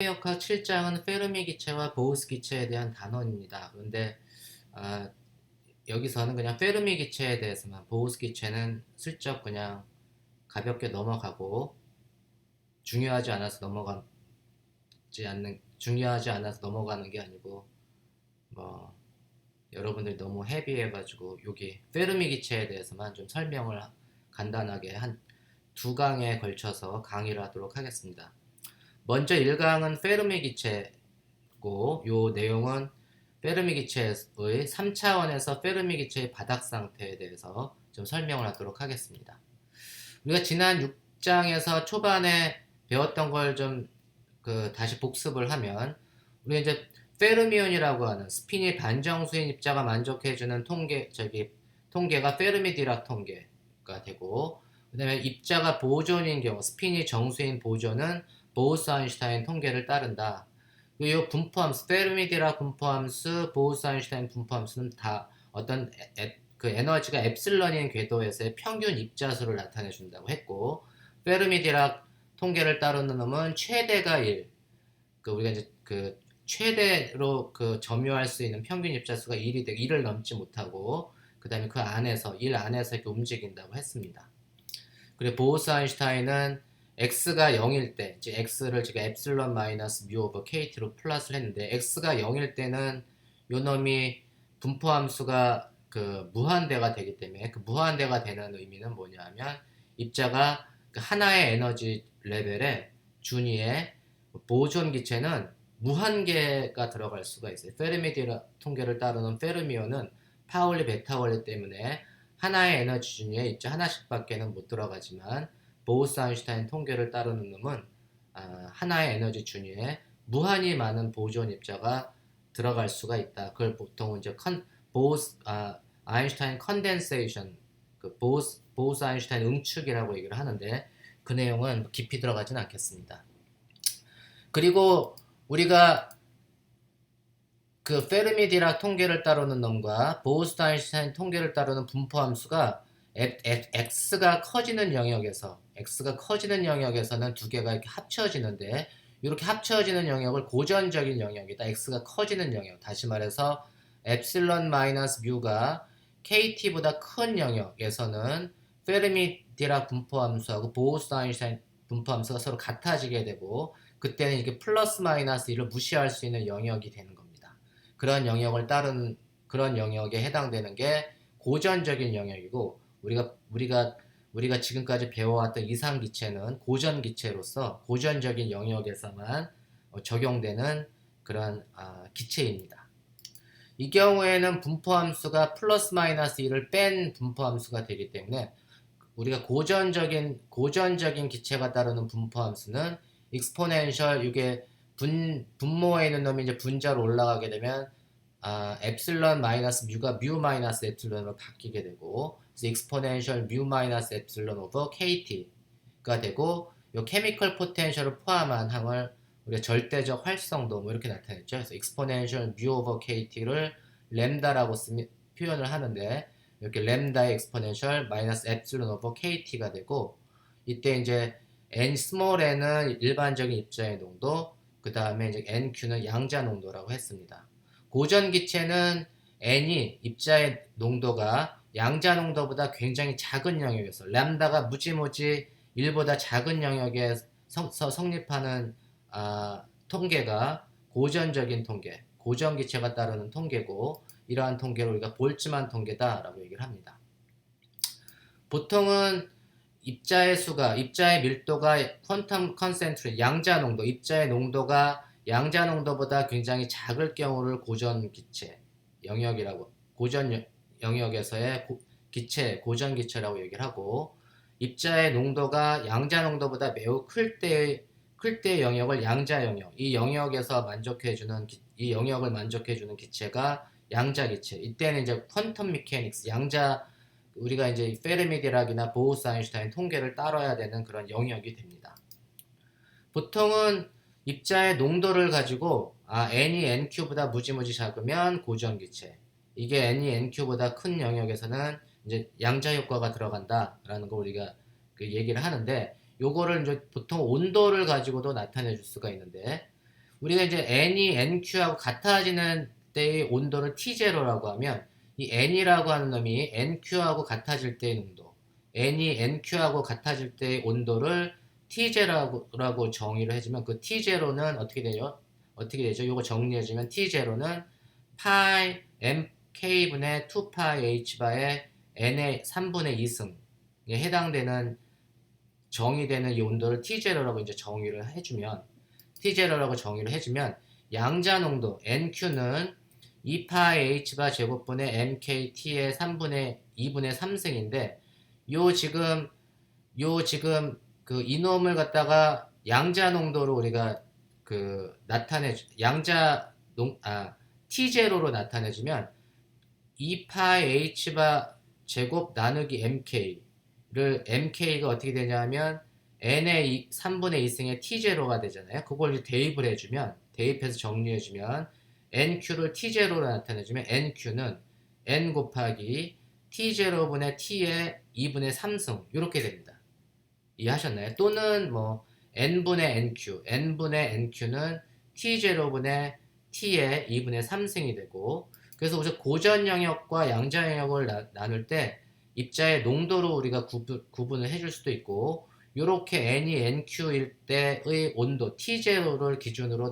역학 7장은 페르미 기체와 보우스 기체에 대한 단원입니다. 그런데 아, 여기서는 그냥 페르미 기체에 대해서만, 보우스 기체는 슬쩍 그냥 가볍게 넘어가고, 중요하지 않아서 넘어가는 게 아니고, 뭐 여러분들이 너무 헤비해가지고 여기 페르미 기체에 대해서만 좀 설명을 간단하게 한 두 강에 걸쳐서 강의를 하도록 하겠습니다. 먼저 1강은 페르미 기체고, 요 내용은 페르미 기체의 3차원에서 페르미 기체의 바닥 상태에 대해서 좀 설명을 하도록 하겠습니다. 우리가 지난 6장에서 초반에 배웠던 걸 좀 다시 복습을 하면, 우리가 이제 페르미온이라고 하는 스피니 반정수인 입자가 만족해주는 통계가 페르미 디락 통계가 되고, 그 다음에 입자가 보존인 경우, 스피니 정수인 보존은 보우스 아인슈타인 통계를 따른다. 그리고 이 분포함수, 페르미 디락 분포함수, 보우스 아인슈타인 분포함수는 다 어떤 그 에너지가 엡실런인 궤도에서의 평균 입자수를 나타내 준다고 했고, 페르미 디락 통계를 따르는 놈은 최대가 1, 우리가 이제 최대로 점유할 수 있는 평균 입자수가 1이 되고 1을 넘지 못하고, 그 다음에 그 안에서 1 안에서 이렇게 움직인다고 했습니다. 그리고 보우스 아인슈타인은 x가 0일 때, 이제 x를 제가 엡실런 마이너스 뮤 오버 kt로 플러스를 했는데, x가 0일 때는 요 놈이 분포함수가 무한대가 되기 때문에, 무한대가 되는 의미는 뭐냐면, 입자가 하나의 에너지 레벨에 준위에 보존 기체는 무한개가 들어갈 수가 있어요. 페르미 통계를 따르는 페르미온은 파울리 베타 원리 때문에 하나의 에너지 준위에 입자 하나씩밖에는 못 들어가지만, 보우스 아인슈타인 통계를 따르는 놈은 하나의 에너지 준위에 무한히 많은 보존 입자가 들어갈 수가 있다. 그걸 보통 이제 아인슈타인 컨덴세이션, 보우스 아인슈타인 응축이라고 얘기를 하는데, 그 내용은 깊이 들어가진 않겠습니다. 그리고 우리가 페르미 디락 통계를 따르는 놈과 보우스 아인슈타인 통계를 따르는 분포함수가 x가 커지는 영역에서는 두 개가 이렇게 합쳐지는데, 이렇게 합쳐지는 영역을 고전적인 영역이다. x가 커지는 영역. 다시 말해서 엡실런 마이너스 뮤가 kt보다 큰 영역에서는 페르미 디락 분포함수하고 보우스 아인슈타인 분포함수가 서로 같아지게 되고, 그때는 이게 플러스 마이너스 1을 무시할 수 있는 영역이 되는 겁니다. 그런 영역에 해당되는 게 고전적인 영역이고, 우리가 지금까지 배워왔던 이상 기체는 고전 기체로서 고전적인 영역에서만 적용되는 그런 기체입니다. 이 경우에는 분포함수가 플러스 마이너스 1을 뺀 분포함수가 되기 때문에, 우리가 고전적인 기체가 따르는 분포함수는 익스포넨셜, 이게 분모에 있는 놈이 이제 분자로 올라가게 되면 엡실런 마이너스 뮤가 뮤 마이너스 엡실런으로 바뀌게 되고, 그래서 익스포넨셜 뮤 마이너스 엡실런 오버 kt가 되고, 요 케미컬 포텐셜을 포함한 항을 우리가 절대적 활성도 이렇게 나타냈죠. 그래서 익스포넨셜 뮤 오버 kt를 램다라고 표현을 하는데, 이렇게 램다의 익스포넨셜 마이너스 엡실런 오버 kt가 되고, 이때 이제 n 스몰 n은 일반적인 입자의 농도, 그 다음에 이제 nq는 양자 농도라고 했습니다. 고전 기체는 n이 입자의 농도가 양자 농도보다 굉장히 작은 영역에서, 람다가 무지무지 1보다 작은 영역에서 성립하는 통계가 고전적인 통계, 고전 기체가 따르는 통계고, 이러한 통계를 우리가 볼츠만 통계다라고 얘기를 합니다. 보통은 입자의 밀도가 퀀텀 컨센트레이션, 양자 농도, 입자의 농도가 양자 농도보다 굉장히 작을 경우를 고전 영역에서의 고전 기체라고 얘기를 하고, 입자의 농도가 양자 농도보다 매우 클 때의 영역을 양자 영역, 이 영역을 만족해주는 기체가 양자 기체. 이때는 이제 퀀텀 미케닉스, 우리가 이제 페르미 디락이나 보우스 아인슈타인 통계를 따라야 되는 그런 영역이 됩니다. 보통은 입자의 농도를 가지고 n이 nq보다 무지무지 작으면 고전 기체, 이게 n이 nq보다 큰 영역에서는 이제 양자 효과가 들어간다라는 거 우리가 얘기를 하는데, 요거를 이제 보통 온도를 가지고도 나타내 줄 수가 있는데, 우리가 이제 n이 nq하고 같아지는 때의 온도를 T0라고 하면 이 n이라고 하는 놈이 nq하고 같아질 때의 농도, n이 nq하고 같아질 때의 온도를 T0라고 정의를 해주면 그 T0는 어떻게 되죠? 어떻게 되죠? 이거 정리해주면 T0는 파이 mk분의 2파이 h바의 n의 3분의 2승에 해당되는 정의되는 이 온도를 T0라고 이제 정의를 해주면 T0라고 정의를 해주면 양자 농도 NQ는 2파이 H바 제곱분의 MKT의 3분의 2분의 3승인데 요 지금 그 이놈을 갖다가 양자 농도로 우리가 그 T0로 나타내주면 2파이 H바 제곱 나누기 MK가 어떻게 되냐면 n의 3분의 2승의 T0가 되잖아요. 그걸 이제 대입해서 정리해주면 NQ를 T0로 나타내주면 NQ는 N 곱하기 T0분의 T의 2분의 3승 이렇게 됩니다. 이해하셨나요? 또는 뭐 N분의 NQ는 T0분의 T의 2분의 3승이 되고 그래서 우선 고전 영역과 양자 영역을 나눌 때 입자의 농도로 우리가 구분을 해줄 수도 있고 이렇게 n이 nq일 때의 온도 T0를 기준으로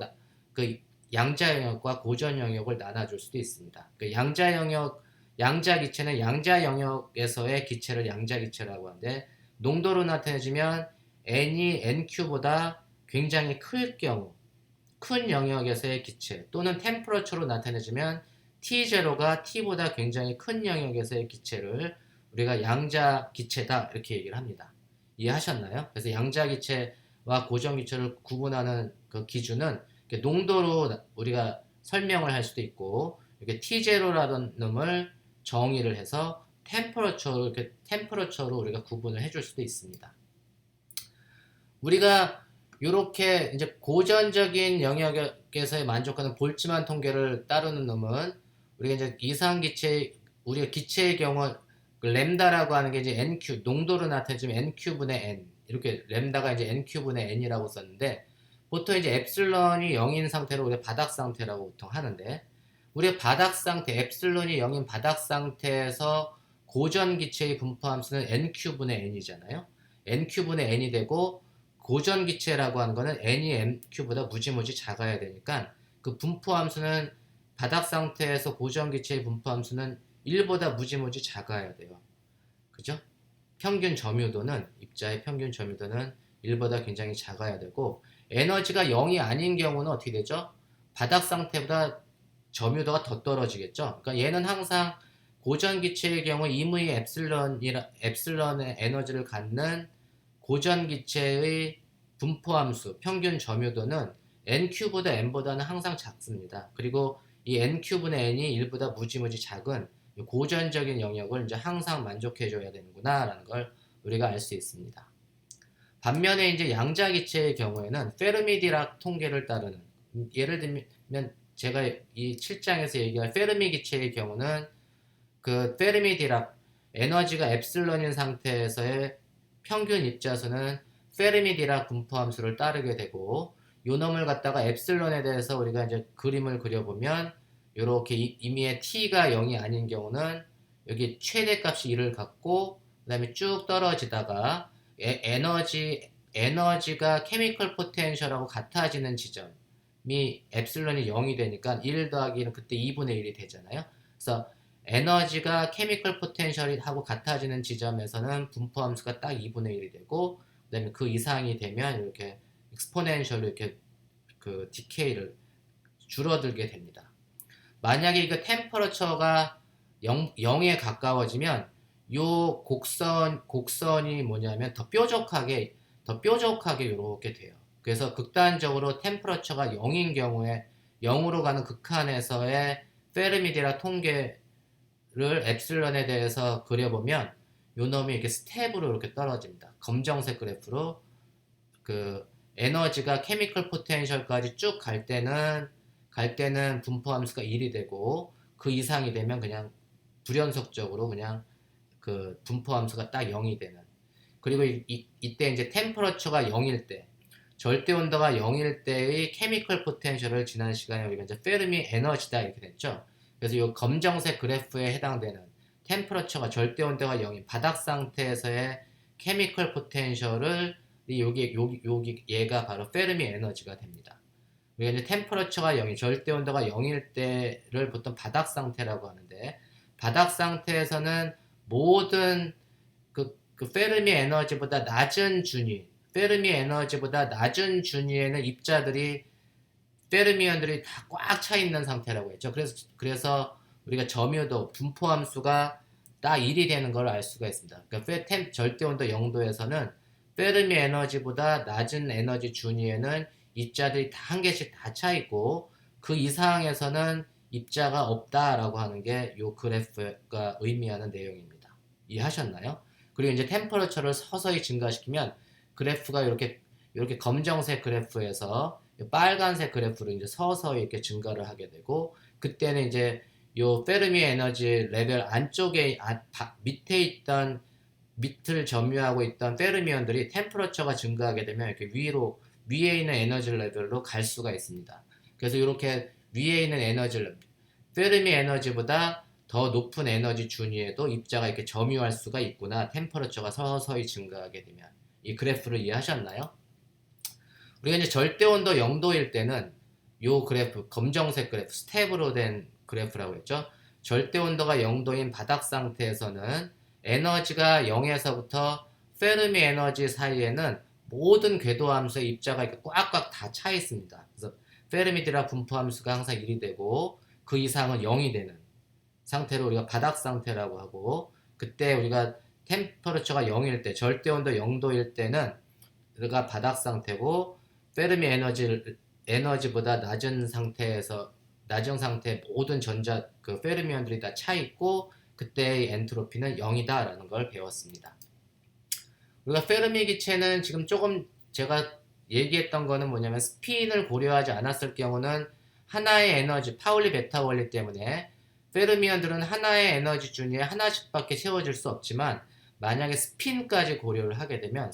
그 양자 영역과 고전 영역을 나눠줄 수도 있습니다. 그 양자 기체는 양자 영역에서의 기체를 양자 기체라고 하는데 농도로 나타내주면 n이 nq보다 굉장히 클 경우 큰 영역에서의 기체 또는 템퍼러처로 나타내주면 T0가 T보다 굉장히 큰 영역에서의 기체를 우리가 양자 기체다 이렇게 얘기를 합니다. 이해하셨나요? 그래서 양자 기체와 고전 기체를 구분하는 그 기준은 농도로 우리가 설명을 할 수도 있고 이렇게 T0라는 놈을 정의를 해서 템퍼러처로 우리가 구분을 해줄 수도 있습니다. 우리가 이렇게 이제 고전적인 영역에서의 만족하는 볼츠만 통계를 따르는 놈은 우리가 이제 우리가 기체의 경우 그 램다라고 하는 게 이제 NQ 농도로 나타내주면 NQ분의 N 이렇게 램다가 이제 NQ분의 N이라고 썼는데 보통 이제 엡실론이 0인 상태로 우리가 바닥 상태라고 보통 하는데 우리가 바닥 상태 엡실론이 0인 바닥 상태에서 고전 기체의 분포 함수는 NQ분의 N이잖아요. NQ분의 N이 되고 고전 기체라고 하는 거는 n이 mq보다 무지무지 작아야 되니까 그 분포 함수는 바닥 상태에서 고전 기체의 분포 함수는 1보다 무지무지 작아야 돼요. 그죠? 입자의 평균 점유도는 1보다 굉장히 작아야 되고 에너지가 0이 아닌 경우는 어떻게 되죠? 바닥 상태보다 점유도가 더 떨어지겠죠? 그러니까 얘는 항상 고전 기체의 경우 임의 엡실론의 에너지를 갖는 고전 기체의 분포함수, 평균 점유도는 nq보다 n보다는 항상 작습니다. 그리고 이 nq분의 n이 1보다 무지무지 작은 고전적인 영역을 이제 항상 만족해줘야 되는구나 라는 걸 우리가 알 수 있습니다. 반면에 이제 양자 기체의 경우에는 페르미-디락 통계를 따르는 예를 들면 제가 이 7장에서 얘기할 페르미 기체의 경우는 그 페르미-디락 에너지가 엡실론인 상태에서의 평균 입자수는 페르미-디락 분포함수를 따르게 되고 요 놈을 갖다가 엡실론에 대해서 우리가 이제 그림을 그려보면 이렇게 임의의 t가 0이 아닌 경우는 여기 최대값이 1을 갖고 그 다음에 쭉 떨어지다가 에너지가 케미컬 포텐셜하고 같아지는 지점이 엡실론이 0이 되니까 1 더하기는 그때 2분의 1이 되잖아요. 그래서 에너지가 케미컬 포텐셜하고 같아지는 지점에서는 분포함수가 딱 2분의 1이 되고 그 다음에 그 이상이 되면 이렇게 익스포넨셜로 이렇게 그 디케이를 줄어들게 됩니다. 만약에 이거 템퍼러처가 0에 가까워지면 요 곡선이 뭐냐면 더 뾰족하게 이렇게 돼요. 그래서 극단적으로 템퍼러처가 0인 경우에 0으로 가는 극한에서의 페르미-디락 통계를 엡실론에 대해서 그려보면 요 놈이 이렇게 스텝으로 이렇게 떨어집니다. 검정색 그래프로 그 에너지가 케미컬 포텐셜까지 쭉 갈 때는 분포 함수가 1이 되고 그 이상이 되면 그냥 불연속적으로 그냥 그 분포 함수가 딱 0이 되는. 그리고 이때 이제 템퍼러처가 0일 때 절대 온도가 0일 때의 케미컬 포텐셜을 지난 시간에 우리가 이제 페르미 에너지다 이렇게 됐죠. 그래서 이 검정색 그래프에 해당되는 템퍼러처가 절대 온도가 0인 바닥 상태에서의 케미컬 포텐셜을 여기 얘가 바로 페르미 에너지가 됩니다. 우리가 이제 템퍼러처가 0이 절대 온도가 0일 때를 보통 바닥 상태라고 하는데 바닥 상태에서는 모든 그 페르미 에너지보다 낮은 준위 페르미 에너지보다 낮은 준위에는 입자들이 페르미온들이 다 꽉 차 있는 상태라고 했죠. 그래서 우리가 점유도 분포 함수가 딱 1이 되는 걸 알 수가 있습니다. 그러니까 절대 온도 0도에서는 페르미 에너지보다 낮은 에너지 준위에는 입자들이 다 한 개씩 다 차 있고 그 이상에서는 입자가 없다라고 하는 게 이 그래프가 의미하는 내용입니다. 이해하셨나요? 그리고 이제 템퍼러처를 서서히 증가시키면 그래프가 이렇게 검정색 그래프에서 빨간색 그래프로 이제 서서히 이렇게 증가를 하게 되고 그때는 이제 요 페르미 에너지 레벨 안쪽에 밑에 있던 밑을 점유하고 있던 페르미온들이 템퍼러처가 증가하게 되면 이렇게 위에 있는 에너지 레벨로 갈 수가 있습니다. 그래서 이렇게 위에 있는 에너지 레벨, 페르미 에너지보다 더 높은 에너지 준위에도 입자가 이렇게 점유할 수가 있구나. 템퍼러처가 서서히 증가하게 되면 이 그래프를 이해하셨나요? 우리가 이제 절대 온도 0도일 때는 요 그래프 검정색 그래프 스텝으로 된 그래프라고 했죠. 절대 온도가 0도인 바닥 상태에서는 에너지가 0에서부터 페르미 에너지 사이에는 모든 궤도 함수의 입자가 이렇게 꽉꽉 다 차 있습니다. 그래서 페르미드라 분포 함수가 항상 1이 되고 그 이상은 0이 되는 상태로 우리가 바닥 상태라고 하고 그때 우리가 템퍼러처가 0일 때 절대 온도 0도일 때는 우리가 바닥 상태고 페르미 에너지보다 낮은 상태 모든 그 페르미온들이 다 차 있고 그때의 엔트로피는 0이다라는 걸 배웠습니다. 우리가 페르미 기체는 지금 조금 제가 얘기했던 거는 뭐냐면 스핀을 고려하지 않았을 경우는 하나의 에너지 파울리 베타 원리 때문에 페르미온들은 하나의 에너지 준위에 하나씩밖에 채워질 수 없지만 만약에 스핀까지 고려를 하게 되면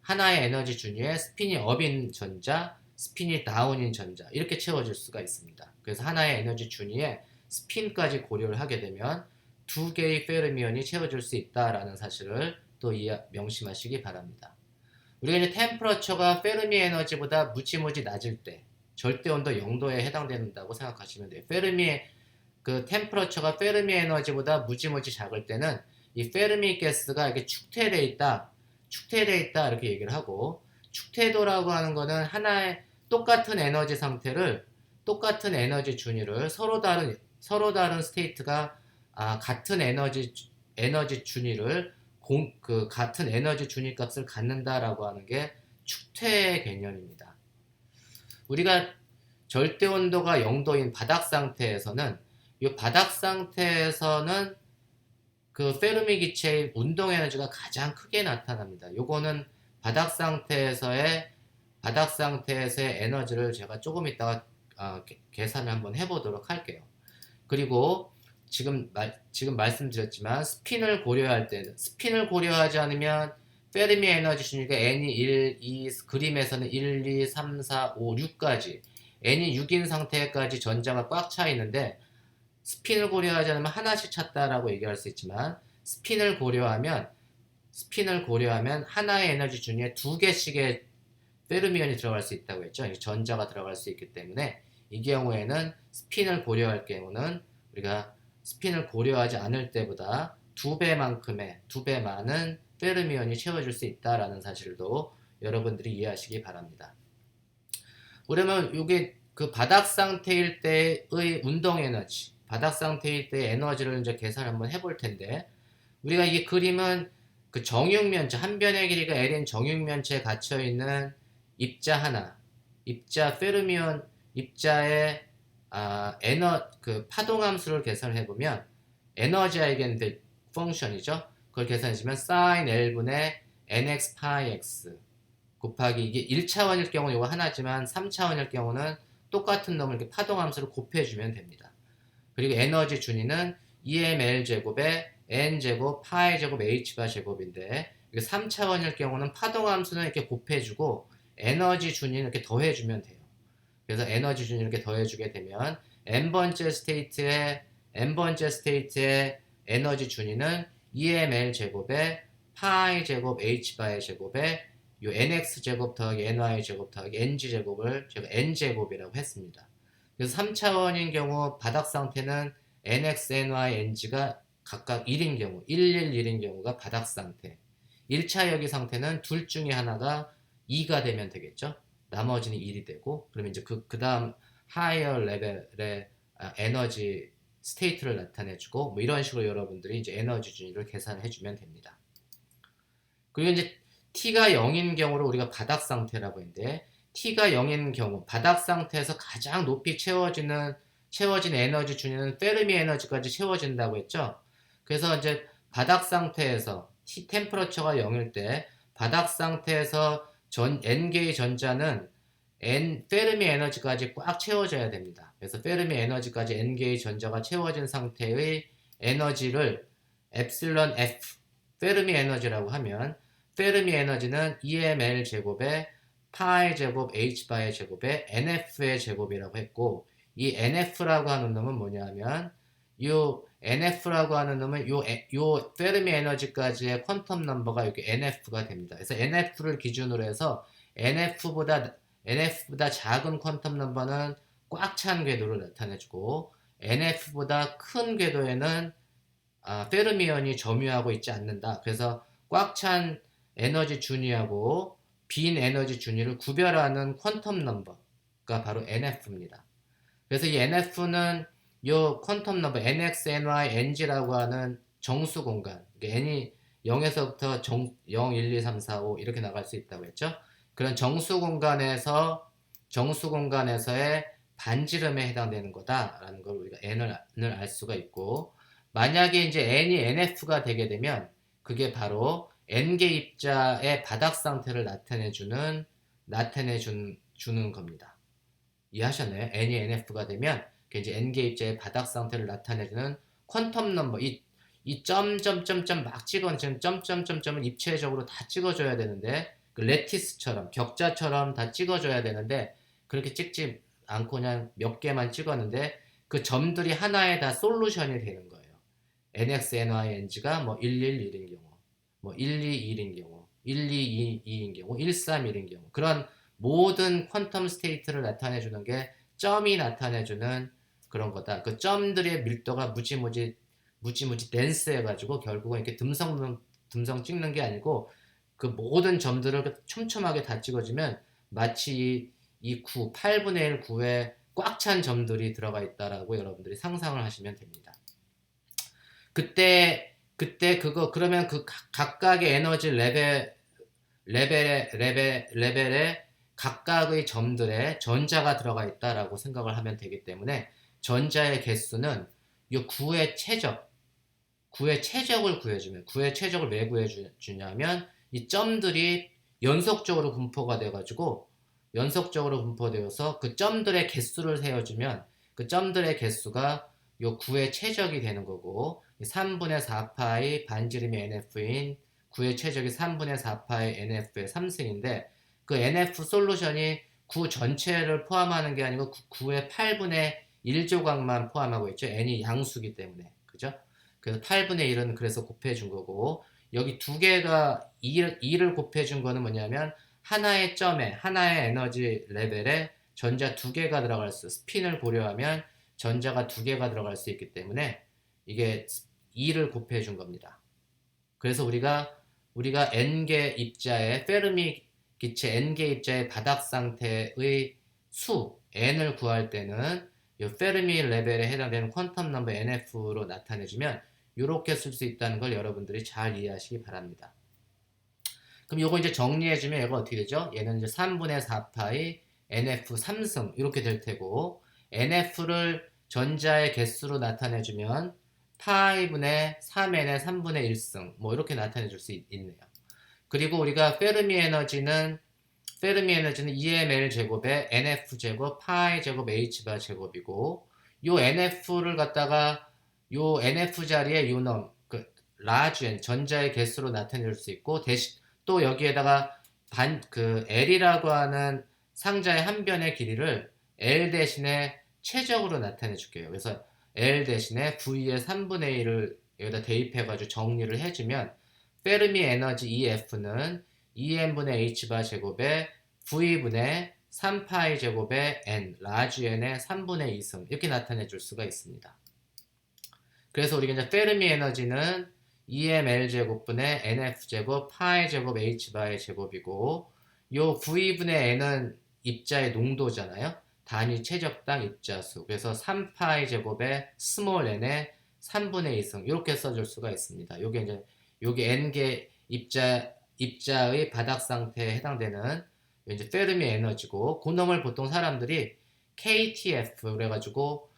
하나의 에너지 준위에 스핀이 업인 전자, 스핀이 다운인 전자 이렇게 채워질 수가 있습니다. 그래서 하나의 에너지 준위에 스핀까지 고려를 하게 되면 두 개의 페르미온이 채워질 수 있다라는 사실을 또 명심하시기 바랍니다. 우리가 이제 템퍼러처가 페르미 에너지보다 무지무지 낮을 때 절대 온도 0도에 해당된다고 생각하시면 돼요. 그 템퍼러처가 페르미 에너지보다 무지무지 작을 때는 이 페르미 가스가 이렇게 축퇴되어 있다 이렇게 얘기를 하고 축퇴도라고 하는 거는 하나의 똑같은 에너지 상태를 똑같은 에너지 준위를 서로 다른 스테이트가 같은 에너지 준위를 같은 에너지 준위 값을 갖는다라고 하는 게 축퇴 개념입니다. 우리가 절대 온도가 0도인 바닥 상태에서는 이 바닥 상태에서는 그 페르미 기체의 운동 에너지가 가장 크게 나타납니다. 요거는 바닥 상태에서의 에너지를 제가 조금 이따가 계산을 한번 해보도록 할게요. 그리고 지금 말씀드렸지만 스핀을 고려하지 않으면 페르미 에너지 준위가 n이 1, 2, 그림에서는 1, 2, 3, 4, 5, 6까지 n이 6인 상태까지 전자가 꽉 차 있는데 스핀을 고려하지 않으면 하나씩 찼다라고 얘기할 수 있지만 스핀을 고려하면 하나의 에너지 준위에 두 개씩의 페르미온이 들어갈 수 있다고 했죠. 전자가 들어갈 수 있기 때문에 이 경우에는 스핀을 고려할 경우는 우리가 스핀을 고려하지 않을 때보다 두 배 많은 페르미온이 채워질 수 있다라는 사실도 여러분들이 이해하시기 바랍니다. 그러면 이게 그 바닥 상태일 때의 운동 에너지, 바닥 상태일 때의 에너지를 이제 계산을 한번 해볼 텐데 우리가 이 그림은 그 정육면체 한 변의 길이가 L인 정육면체에 갇혀 있는 입자 하나, 입자 페르미온 입자의 그 파동함수를 계산해 보면 에너지 아이겐 펑션이죠. 그걸 계산해주면 sin L분의 nx 파이 x 곱하기 이게 1차원일 경우는 이거 하나지만 3차원일 경우는 똑같은 놈을 이렇게 파동함수를 곱해주면 됩니다. 그리고 에너지 준위는 EML 제곱에 N 제곱 파이 제곱 H가 제곱인데 이게 3차원일 경우는 파동함수는 이렇게 곱해주고 에너지 준위는 이렇게 더해주면 돼요. 그래서 에너지 준위를 이렇게 더해주게 되면 n번째 스테이트의 에너지 준위는 EML 제곱에 파이 제곱 h바의 제곱에 요 nx 제곱 더하기 ny 제곱 더하기 ng 제곱을 제가 n 제곱이라고 했습니다. 그래서 3차원인 경우 바닥 상태는 nx, ny, ng가 각각 1인 경우, 111인 경우가 바닥 상태. 1차 여기 상태는 둘 중에 하나가 2가 되면 되겠죠. 나머지는 1이 되고, 그러면 이제 그 다음 하이어 레벨의 에너지 스테이트를 나타내주고, 뭐 이런 식으로 여러분들이 이제 에너지 준위를 계산해주면 됩니다. 그리고 이제 T가 0인 경우를 우리가 바닥 상태라고 했는데, T가 0인 경우, 바닥 상태에서 가장 높이 채워진 에너지 준위는 페르미 에너지까지 채워진다고 했죠. 그래서 이제 바닥 상태에서 T 템퍼러처가 0일 때 바닥 상태에서 N개의 전자는 페르미 에너지까지 꽉 채워져야 됩니다. 그래서 페르미 에너지까지 N개의 전자가 채워진 상태의 에너지를 엡실론 F 페르미 에너지라고 하면 페르미 에너지는 EML 제곱에 파이 제곱 H바의 제곱에 NF의 제곱이라고 했고 이 NF라고 하는 놈은 뭐냐면 요 NF라고 하는 놈은 요 페르미 에너지까지의 퀀텀 넘버가 여기 NF가 됩니다. 그래서 NF를 기준으로 해서 NF보다 작은 퀀텀 넘버는 꽉 찬 궤도를 나타내주고 NF보다 큰 궤도에는 페르미온이 점유하고 있지 않는다. 그래서 꽉 찬 에너지 준위하고 빈 에너지 준위를 구별하는 퀀텀 넘버가 바로 NF입니다. 그래서 이 NF는 요 퀀텀 넘버 NX, NY, NG라고 하는 정수 공간 n이 0에서부터 0, 1, 2, 3, 4, 5 이렇게 나갈 수 있다고 했죠. 그런 정수 공간에서의 반지름에 해당되는 거다라는 걸 우리가 n을 알 수가 있고 만약에 이제 n이 NF가 되게 되면 그게 바로 n개 입자의 바닥 상태를 나타내주는 겁니다. 이해하셨나요? n이 NF가 되면 이제 n개 입자의 바닥 상태를 나타내주는 퀀텀 넘버 이 점점점점 막 찍어는 지금 점점점점은 입체적으로 다 찍어줘야 되는데 그 레티스처럼 격자처럼 다 찍어줘야 되는데 그렇게 찍지 않고 그냥 몇 개만 찍었는데 그 점들이 하나에 다 솔루션이 되는 거예요. NX, NY, NG가 뭐 111인 경우, 뭐 121인 경우, 122인 경우, 131인 경우 그런 모든 퀀텀 스테이트를 나타내주는 게 점이 나타내주는 그런 거다. 그 점들의 밀도가 무지무지 덴스해가지고 결국은 이렇게 듬성 찍는 게 아니고 그 모든 점들을 촘촘하게 다 찍어주면 마치 이 8분의 1 9에 꽉 찬 점들이 들어가 있다라고 여러분들이 상상을 하시면 됩니다. 그때 그러면 그 각각의 에너지 레벨에 각각의 점들에 전자가 들어가 있다라고 생각을 하면 되기 때문에 전자의 개수는 이 9의 최적을 구해주면 9의 최적을 왜 구해주냐면 이 점들이 연속적으로 분포되어서 그 점들의 개수를 세워주면 그 점들의 개수가 요 9의 최적이 되는 거고 3분의 4파이 반지름이 NF인 9의 최적이 3분의 4파이 NF의 3승인데 그 NF 솔루션이 9 전체를 포함하는 게 아니고 9의 8분의 1조각만 포함하고 있죠. n이 양수기 때문에 그죠? 그래서 8분의 1은 그래서 곱해준 거고 여기 두 개가 2를 곱해준 거는 뭐냐면 하나의 점에 하나의 에너지 레벨에 전자 두 개가 들어갈 스핀을 고려하면 전자가 두 개가 들어갈 수 있기 때문에 이게 2를 곱해준 겁니다. 그래서 우리가 n개 입자의 페르미 기체 n개 입자의 바닥 상태의 수 n을 구할 때는 이 페르미 레벨에 해당되는 퀀텀 넘버 NF로 나타내주면 이렇게 쓸 수 있다는 걸 여러분들이 잘 이해하시기 바랍니다. 그럼 요거 이제 정리해주면 얘가 어떻게 되죠? 얘는 이제 3분의 4파이 NF 3승 이렇게 될 테고 NF를 전자의 개수로 나타내주면 파이분의 3n의 3분의 1승 뭐 이렇게 나타내줄 수 있네요. 그리고 우리가 페르미 에너지는 EML 제곱에 NF 제곱 파이 제곱 H바 제곱이고 요 NF를 갖다가 요 NF 자리에 요놈 large n 전자의 개수로 나타낼 수 있고 또 여기에다가 L이라고 하는 상자의 한 변의 길이를 L 대신에 최적으로 나타내 줄게요. 그래서 L 대신에 V의 3분의 1을 여기다 대입해가지고 정리를 해주면 페르미 에너지 EF는 EN분의 H바 제곱에 V분의 3파이 제곱에 N, 라지 N의 3분의 2승 이렇게 나타내 줄 수가 있습니다. 그래서 우리가 이제 페르미 에너지는 EML 제곱분의 NF 제곱 파이 제곱 H바의 제곱이고 요 V분의 N은 입자의 농도잖아요. 단위 최적당 입자수. 그래서 3파이 제곱에 스몰 n의 3분의 2승 이렇게 써줄 수가 있습니다. 요게 이제 요게 n개 입자의 바닥 상태에 해당되는 이제 페르미 에너지고 그 놈을 보통 사람들이 KTF 그래가지고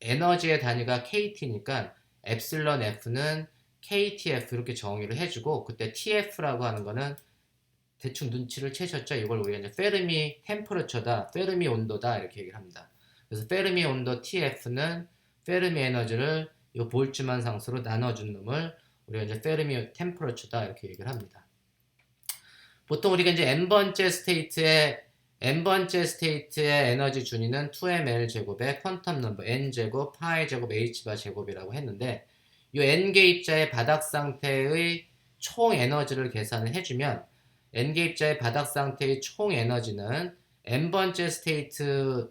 에너지의 단위가 KT니까 엡실론 F는 KTF 이렇게 정의를 해주고 그때 TF라고 하는 거는 대충 눈치를 채셨죠? 이걸 우리가 이제 페르미 템퍼러처다, 페르미 온도다 이렇게 얘기를 합니다. 그래서 페르미 온도 TF는 페르미 에너지를 이 볼츠만 상수로 나눠준 놈을 우리가 이제 페르미 템퍼러처다 이렇게 얘기를 합니다. 보통 우리가 이제 n번째 스테이트의 에너지 준위는 2ml 제곱의 퀀텀 넘버 n 제곱 파이 제곱 h바 제곱이라고 했는데 이 n개 입자의 바닥 상태의 총 에너지를 계산을 해주면 n개 입자의 바닥 상태의 총 에너지는 n번째 스테이트에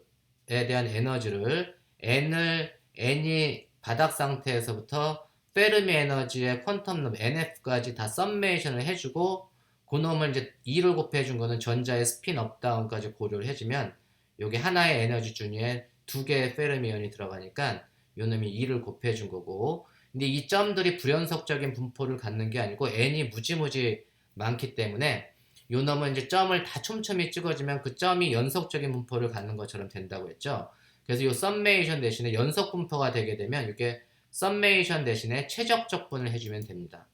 대한 에너지를 n이 바닥 상태에서부터 페르미 에너지의 퀀텀 넘버 nf까지 다 썸메이션을 해주고 그놈을 이제 2를 곱해준 거는 전자의 스핀 업다운까지 고려를 해주면 여기 하나의 에너지 준위에 두 개의 페르미온이 들어가니까 요 놈이 2를 곱해준 거고 근데 이 점들이 불연속적인 분포를 갖는 게 아니고 n이 무지무지 많기 때문에 요 놈은 이제 점을 다 촘촘히 찍어주면 그 점이 연속적인 분포를 갖는 것처럼 된다고 했죠. 그래서 요 썸메이션 대신에 연속 분포가 되게 되면 이게 썸메이션 대신에 최적적분을 해주면 됩니다.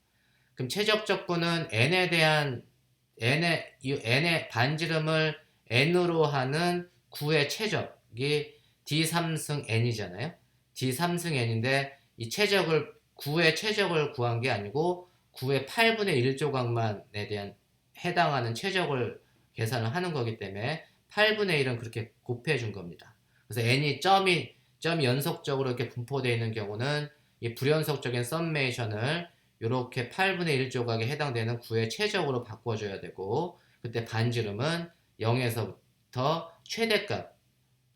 그럼 최적적분은 n의 반지름을 n으로 하는 9의 최적이 d3승 n이잖아요. d3승 n인데 이 9의 최적을 구한 게 아니고 9의 8분의 1조각만에 대한 해당하는 최적을 계산을 하는 거기 때문에 8분의 1은 그렇게 곱해 준 겁니다. 그래서 n이 점이 연속적으로 이렇게 분포되어 있는 경우는 이 불연속적인 썸메이션을 이렇게 8분의 1조각에 해당되는 9의 최적으로 바꿔줘야 되고 그때 반지름은 0에서부터 최대값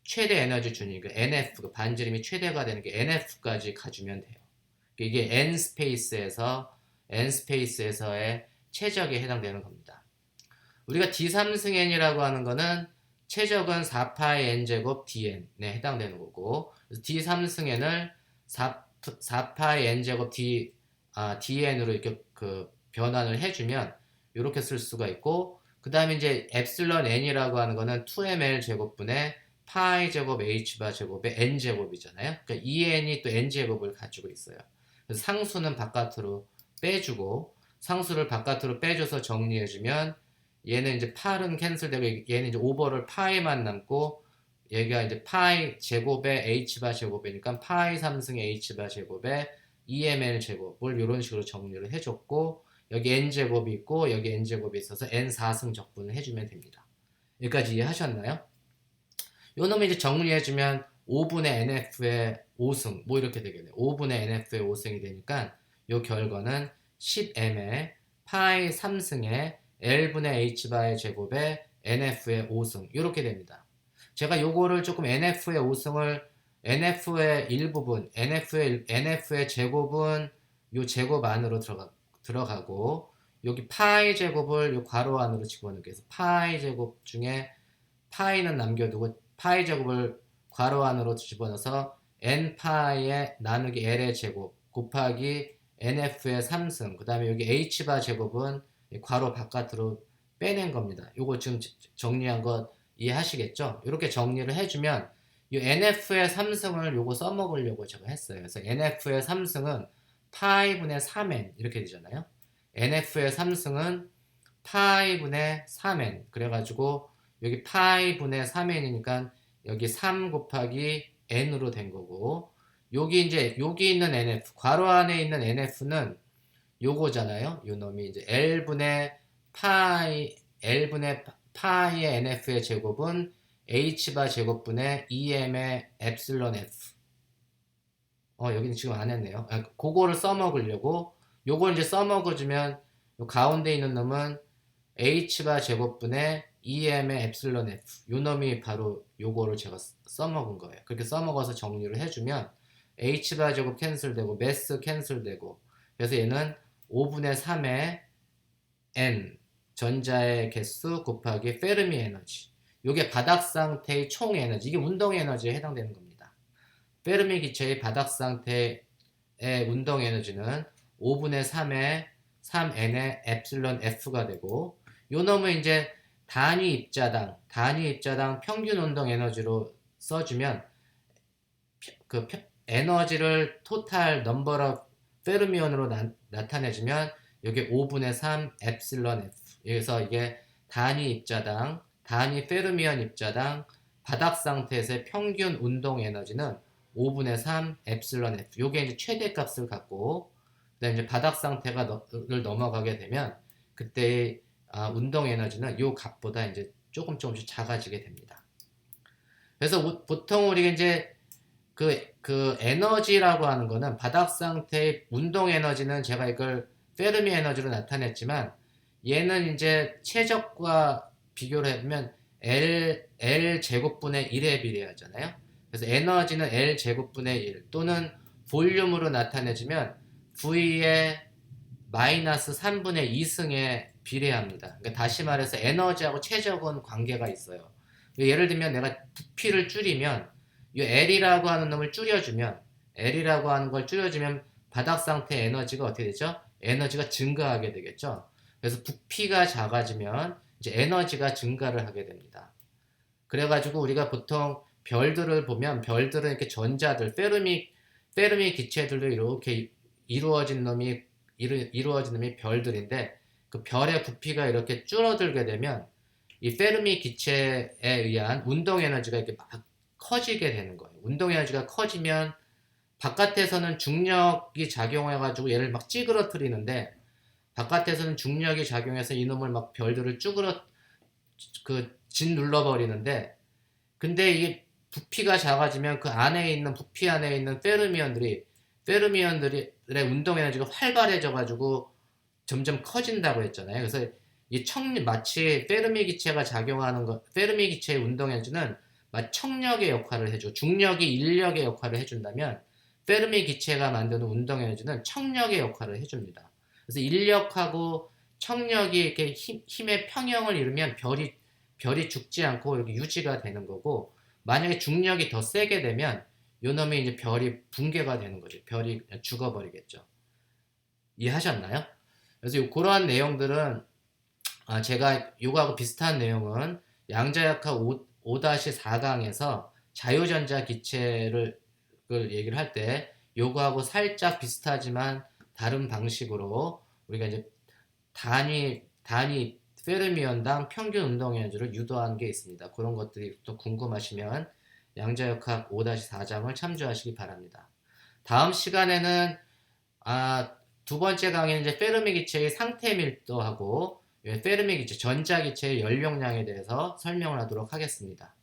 최대 에너지 준위 그 NF 그 반지름이 최대가 되는 게 NF까지 가주면 돼요. 이게 N 스페이스에서의 최적에 해당되는 겁니다. 우리가 D3승 N이라고 하는 거는 최적은 4파이 N제곱 DN에 해당되는 거고 D3승 N을 4파이 N제곱 DN으로 이렇게 그 변환을 해주면 이렇게 쓸 수가 있고 그 다음에 이제 엡실론 N이라고 하는 거는 2ml 제곱분의 파이 제곱 h바 제곱의 n 제곱이잖아요. 그러니까 2n이 또 n 제곱을 가지고 있어요. 그래서 상수는 바깥으로 빼주고 상수를 바깥으로 빼줘서 정리해주면 얘는 이제 8은 캔슬되고 얘는 이제 오버를 파이만 남고 얘가 이제 파이 제곱의 h바 제곱이니까 파이 3승의 h바 제곱의 2ml 제곱을 이런 식으로 정리를 해줬고 여기 n제곱이 있고 여기 n제곱이 있어서 n4승 적분을 해주면 됩니다. 여기까지 이해하셨나요? 요 놈을 이제 정리해주면 5분의 nf의 5승 뭐 이렇게 되겠네요. 5분의 nf의 5승이 되니까 요 결과는 10m의 파이 3승의 L분의 H바의 제곱에 NF의 5승 이렇게 됩니다. 제가 요거를 조금 NF의 5승을 NF의 일부분 NF의 제곱은 요 제곱 안으로 들어가고 여기 파이 제곱을 요 괄호 안으로 집어넣게 해서 파이 제곱 중에 파이는 남겨두고 파이 제곱을 괄호 안으로 집어넣어서 n파이의 나누기 l의 제곱 곱하기 nf의 3승 그 다음에 여기 h바 제곱은 괄호 바깥으로 빼낸 겁니다. 요거 지금 정리한 거 이해하시겠죠? 이렇게 정리를 해주면 이 nf의 3승을 요거 써먹으려고 제가 했어요. 그래서 nf의 3승은 파이분의 3n 이렇게 되잖아요. nf의 3승은 파이분의 3n 그래가지고 여기 파이분의 3n이니까 여기 3 곱하기 n으로 된 거고 여기 있는 NF, 괄호 안에 있는 NF는 요거잖아요. 요 놈이 이제 L분의 파이의 NF의 제곱은 H바 제곱분의 EM의 엡실론 F. 여기는 지금 안 했네요. 그거를 써먹으려고, 요걸 이제 써먹어주면, 요 가운데 있는 놈은 H바 제곱분의 EM의 엡실론 F. 요 놈이 바로 요거를 제가 써먹은 거예요. 그렇게 써먹어서 정리를 해주면, H바 제곱 캔슬되고, 매스 캔슬되고, 그래서 얘는 5분의 3의 N, 전자의 개수 곱하기 페르미 에너지. 요게 바닥 상태의 총 에너지, 이게 운동 에너지에 해당되는 겁니다. 페르미 기체의 바닥 상태의 운동 에너지는 5분의 3의 3n의 엡실론 F가 되고, 요 놈은 이제 단위 입자당 평균 운동 에너지로 써주면 그 에너지를 토탈 넘버러 페르미온으로 나타내주면 여기 5분의 3 엡실론 F. 여기서 이게 단위 페르미온 입자당 바닥 상태에서의 평균 운동 에너지는 5분의 3 엡실론 F. 요게 이제 최대값을 갖고, 그다음에 이제 바닥 상태를 넘어가게 되면 그때의 운동 에너지는 요 값보다 이제 조금씩 작아지게 됩니다. 그래서 보통 우리가 이제 그 에너지라고 하는 거는 바닥 상태의 운동 에너지는 제가 이걸 페르미 에너지로 나타냈지만, 얘는 이제 최적과 비교를 해보면 L 제곱분의 1에 비례하잖아요. 그래서 에너지는 L 제곱분의 1 또는 볼륨으로 나타내주면 V의 마이너스 3분의 2승에 비례합니다. 그러니까 다시 말해서 에너지하고 최적은 관계가 있어요. 예를 들면 내가 부피를 줄이면 이 L이라고 하는 걸 줄여주면 바닥 상태 에너지가 어떻게 되죠? 에너지가 증가하게 되겠죠. 그래서 부피가 작아지면 이제 에너지가 증가를 하게 됩니다. 그래가지고 우리가 보통 별들을 보면 별들은 이렇게 전자들 페르미 기체들도 이렇게 이루어진 놈이 별들인데, 그 별의 부피가 이렇게 줄어들게 되면 이 페르미 기체에 의한 운동 에너지가 이렇게 막 커지게 되는 거예요. 운동 에너지가 커지면 바깥에서는 중력이 작용해가지고 얘를 막 찌그러뜨리는데, 바깥에서는 중력이 작용해서 이놈을 막 별들을 짓눌러버리는데, 근데 이게 부피가 작아지면 그 안에 있는 부피 안에 있는 페르미온들의 운동 에너지가 활발해져가지고 점점 커진다고 했잖아요. 그래서 마치 페르미 기체의 운동 에너지는 마치 청력의 역할을 해줘. 중력이 인력의 역할을 해준다면 페르미 기체가 만드는 운동 에너지는 청력의 역할을 해줍니다. 그래서 인력하고 청력이 이렇게 힘의 평형을 이루면 별이 죽지 않고 이렇게 유지가 되는 거고, 만약에 중력이 더 세게 되면 요놈이 이제 별이 붕괴가 되는 거죠. 별이 죽어버리겠죠. 이해하셨나요? 그래서 그러한 내용들은 제가 요거하고 비슷한 내용은 양자역학 5-4강에서 자유전자 기체를 얘기를 할 때 요거하고 살짝 비슷하지만 다른 방식으로 우리가 이제 단위 페르미온당 평균 운동 에너지를 유도한 게 있습니다. 그런 것들이 또 궁금하시면 양자역학 5-4장을 참조하시기 바랍니다. 다음 시간에는 두 번째 강의는 이제 페르미 기체의 상태 밀도하고 페르미 기체 전자 기체의 연용량에 대해서 설명을 하도록 하겠습니다.